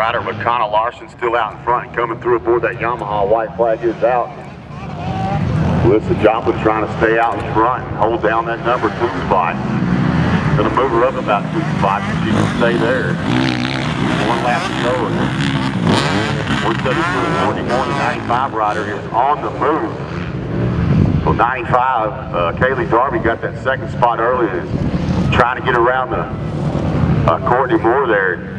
rider Akana Larson still out in front and coming through aboard that Yamaha. White flag is out. Alyssa Joplin trying to stay out in front and hold down that number 2 spot. Gonna move her up about 2 spots so she can stay there. One lap to go. 174 the 95 rider is on the move. So 95, Kaylee Darby got that second spot early and is trying to get around the Courtney Moore there.